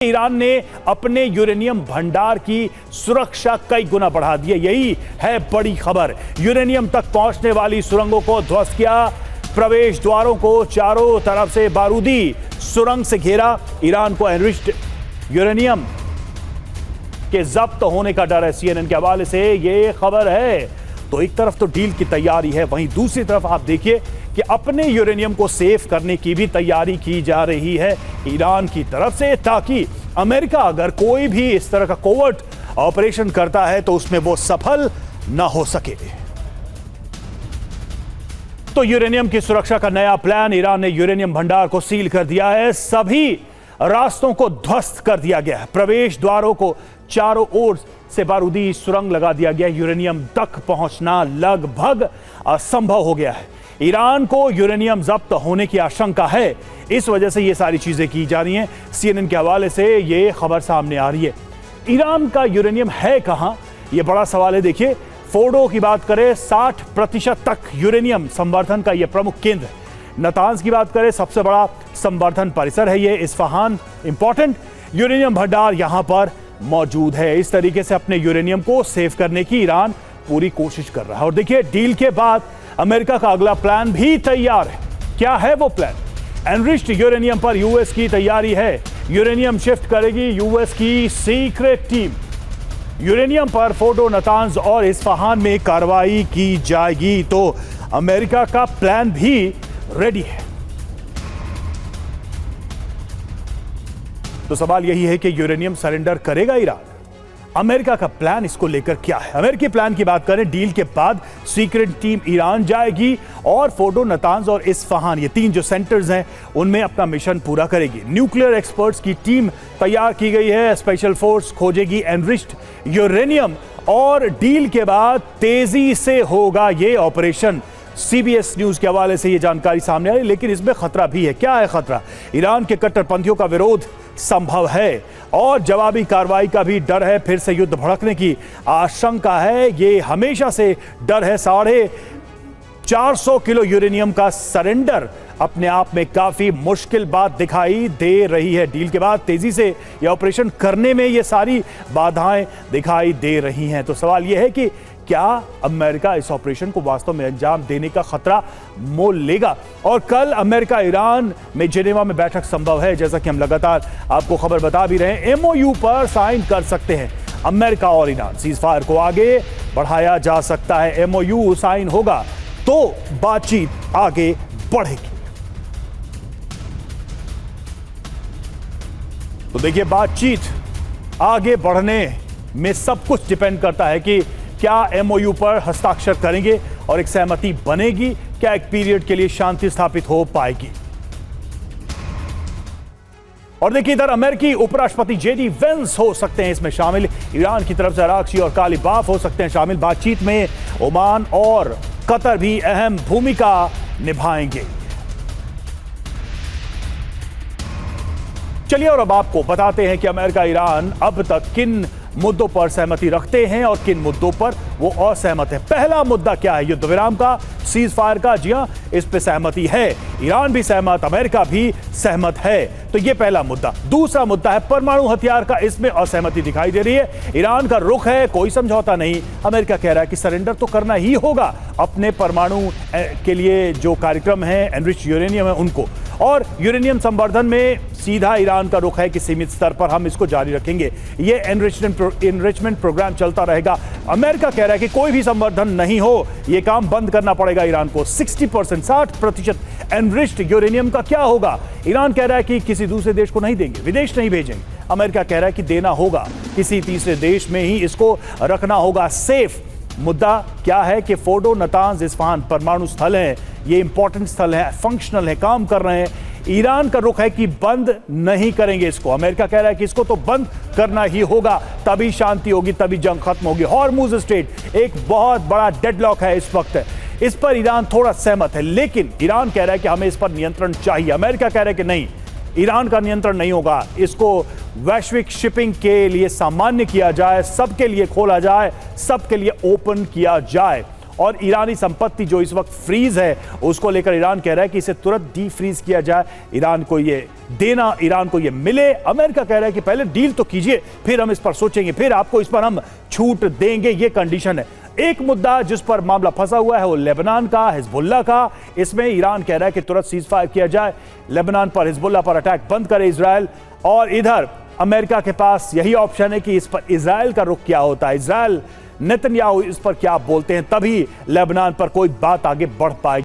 Iran ने अपने uranium भंडार की सुरक्षा कई गुना बढ़ा दी है। यही है बड़ी खबर। यूरेनियम तक पहुंचने वाली सुरंगों को ध्वस्त किया, प्रवेश द्वारों को चारों तरफ से बारूदी सुरंग से घेरा। ईरान को एनरिच्ड यूरेनियम के जब्त होने का डर है। CNN के हवाले से यह खबर है। तो एक तरफ तो डील की तैयारी है, वहीं दूसरी तरफ आप देखिए कि अपने यूरेनियम को सेफ करने की भी तैयारी की जा रही है ईरान की तरफ से, ताकि अमेरिका अगर कोई भी इस तरह का कोवर्ट ऑपरेशन करता है तो उसमें वो सफल ना हो सके। तो यूरेनियम की सुरक्षा का नया प्लान। ईरान ने यूरेनियम भंडार को सील कर दिया है, सभी रास्तों को ध्वस्त कर दिया गया है, प्रवेश द्वारों को चारों ओर से बारूदी सुरंग लगा दिया गया। यूरेनियम तक पहुंचना लगभग असंभव हो गया है। ईरान को यूरेनियम जब्त होने की आशंका है, इस वजह से ये सारी चीजें की जा रही हैं। CNN के हवाले से ये खबर सामने आ रही है। ईरान का यूरेनियम है कहां, ये बड़ा सवाल है। देखिए, फोर्डो की बात करें 60% तक यूरेनियम संवर्धन का यह प्रमुख केंद्र है। नतांज की बात करें सबसे बड़ा संवर्धन परिसर है ये इस्फहान। इंपॉर्टेंट यूरेनियम भंडार यहां पर मौजूद है। इस तरीके से अपने यूरेनियम को सेव करने की ईरान पूरी कोशिश कर रहा है। और देखिए, डील के बाद अमेरिका का अगला प्लान भी तैयार है। क्या है वो प्लान? एनरिच्ड यूरेनियम पर यूएस की तैयारी है। यूरेनियम शिफ्ट करेगी यूएस की सीक्रेट टीम। यूरेनियम पर फोर्डो, नतांज और इस्फहान में कार्रवाई की जाएगी। तो अमेरिका का प्लान भी रेडी है। तो सवाल यही है कि यूरेनियम सरेंडर करेगा ईरान? अमेरिका का प्लान इसको लेकर क्या है? अमेरिकी प्लान की बात करें, डील के बाद सीक्रेट टीम ईरान जाएगी और फोर्डो, नतांज और इस्फहान, ये तीन जो सेंटर्स हैं, उनमें अपना मिशन पूरा करेगी। न्यूक्लियर एक्सपर्ट्स की टीम तैयार की गई है। स्पेशल फोर्स खोजेगी एनरिच्ड यूरेनियम और डील के बाद तेजी से होगा ये ऑपरेशन। CBS न्यूज के हवाले से ये जानकारी सामने आई, लेकिन इसमें खतरा भी है। क्या है खतरा? ईरान के कट्टरपंथियों का विरोध संभव है और जवाबी कार्रवाई का भी डर है। फिर से युद्ध भड़कने की आशंका है। ये हमेशा से डर है। 450 किलो यूरेनियम का सरेंडर अपने आप में काफी मुश्किल बात दिखाई दे रही है। डील के बाद तेजी से यह ऑपरेशन करने में ये सारी बाधाएं दिखाई दे रही हैं। तो सवाल यह है कि क्या अमेरिका इस ऑपरेशन को वास्तव में अंजाम देने का खतरा मोल लेगा? और कल अमेरिका ईरान में जेनेवा में बैठक संभव है। जैसा कि हम लगातार आपको खबर बता भी रहे हैं, MOU पर साइन कर सकते हैं अमेरिका और ईरान। सीजफायर को आगे बढ़ाया जा सकता है। MOU साइन होगा तो बातचीत आगे बढ़ेगी। तो देखिए, बातचीत आगे बढ़ने में सब कुछ डिपेंड करता है कि क्या MOU पर हस्ताक्षर करेंगे और एक सहमति बनेगी, क्या एक पीरियड के लिए शांति स्थापित हो पाएगी। और देखिए, इधर अमेरिकी उपराष्ट्रपति JD वेंस हो सकते हैं इसमें शामिल। ईरान की तरफ से अरागची और कालिबाफ हो सकते हैं शामिल। बातचीत में ओमान और कतर भी अहम भूमिका निभाएंगे। चलिए, और अब आपको बताते हैं कि अमेरिका ईरान अब तक किन मुद्दों पर सहमति रखते हैं और किन मुद्दों पर वो असहमत है। पहला मुद्दा क्या है? युद्ध विराम का, सीज फायर का। जी हां, इस पे सहमति है। ईरान भी सहमत, अमेरिका भी सहमत है। तो ये पहला मुद्दा। दूसरा मुद्दा है परमाणु हथियार का। इसमें असहमति दिखाई दे रही है। ईरान का रुख है कोई समझौता नहीं। अमेरिका कह रहा है कि सरेंडर तो करना ही होगा अपने परमाणु के लिए जो कार्यक्रम है, एनरिच्ड यूरेनियम है उनको। और यूरेनियम संवर्धन में सीधा ईरान का रुख है कि सीमित स्तर पर हम इसको जारी रखेंगे। ये एनरिचमेंट प्रोग्राम चलता रहेगा। अमेरिका कह रहा है कि कोई भी संवर्धन नहीं हो, यह काम बंद करना पड़ेगा ईरान को। 60% एनरिच्ड यूरेनियम का क्या होगा? ईरान कह रहा है कि किसी दूसरे देश को नहीं देंगे, विदेश नहीं भेजेंगे। अमेरिका कह रहा है कि देना होगा, किसी तीसरे देश में ही इसको रखना होगा सेफ। मुद्दा क्या है कि फोर्डो, नतांज, इस्फहान परमाणु स्थल हैं। ये इंपॉर्टेंट स्थल है, फंक्शनल है, काम कर रहे हैं। ईरान का रुख है कि बंद नहीं करेंगे इसको। अमेरिका कह रहा है कि इसको तो बंद करना ही होगा, तभी शांति होगी, तभी जंग खत्म होगी। हॉर्मुज स्ट्रेट एक बहुत बड़ा डेडलॉक है इस वक्त। इस पर ईरान थोड़ा सहमत है, लेकिन ईरान कह रहा है कि हमें इस पर नियंत्रण चाहिए। अमेरिका कह रहा है कि नहीं, ईरान का नियंत्रण नहीं होगा, इसको वैश्विक शिपिंग के लिए सामान्य किया जाए, सबके लिए खोला जाए, सबके लिए ओपन किया जाए। और ईरानी संपत्ति जो इस वक्त फ्रीज है उसको लेकर ईरान कह रहा है कि इसे तुरंत डी फ्रीज किया जाए, ईरान को ये देना, ईरान को ये मिले। अमेरिका कह रहा है कि पहले डील तो कीजिए, फिर हम इस पर सोचेंगे, फिर आपको इस पर हम छूट देंगे, ये कंडीशन है। एक मुद्दा जिस पर मामला फंसा हुआ है वो लेबनान का, हिजबुल्लाह का। इसमें ईरान कह रहा है कि तुरंत सीज फायर किया जाए, लेबनान पर, हिजबुल्लाह पर अटैक बंद करे इजराइल। और इधर अमेरिका के पास यही ऑप्शन है कि इस पर इजराइल का रुख क्या होता है, इजराइल नेतन्याहू इस पर क्या बोलते हैं, तभी लेबनान पर कोई बात आगे बढ़ पाएगी।